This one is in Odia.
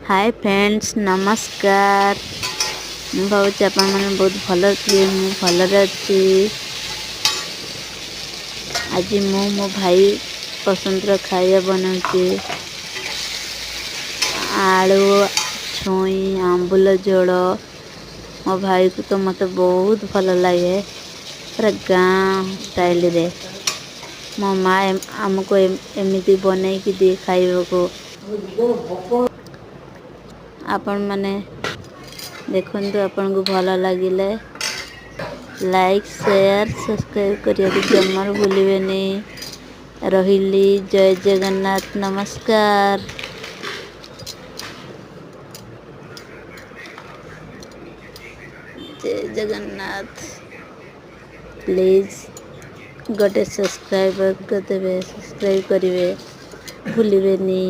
हाय फ्रेंड्स नमस्कार। ମୁଁ ଭାବୁଛି ଆପଣମାନେ ବହୁତ ଭଲ ଥିବେ। ମୁଁ ଭଲରେ ଅଛି। ଆଜି ମୁଁ ମୋ ଭାଇ ପସନ୍ଦର ଖାଇବା ବନାଉଛି। ଆଳୁ ଛୁଇଁ ଆମ୍ବୁଲ ଝୋଳ। ମୋ ଭାଇକୁ ତ ମୋତେ ବହୁତ ଭଲ ଲାଗେ। ପୁରା ଗାଁ ଷ୍ଟାଇଲରେ ମୋ ମା ଆମକୁ ଏମିତି ବନେଇକି ଦିଏ ଖାଇବାକୁ। ଆପଣମାନେ ଦେଖନ୍ତୁ, ଆପଣଙ୍କୁ ଭଲ ଲାଗିଲେ ଲାଇକ୍ ସେୟାର ସବସ୍କ୍ରାଇବ୍ କରିବାକୁ ଜମାରୁ ଭୁଲିବେନି। ରହିଲି, ଜୟ ଜଗନ୍ନାଥ, ନମସ୍କାର। ଜୟ ଜଗନ୍ନାଥ। ପ୍ଲିଜ୍ ଗୋଟେ ସବସ୍କ୍ରାଇବ୍ କରିଦେବେ, ସବସ୍କ୍ରାଇବ୍ କରିବେ ଭୁଲିବେନି।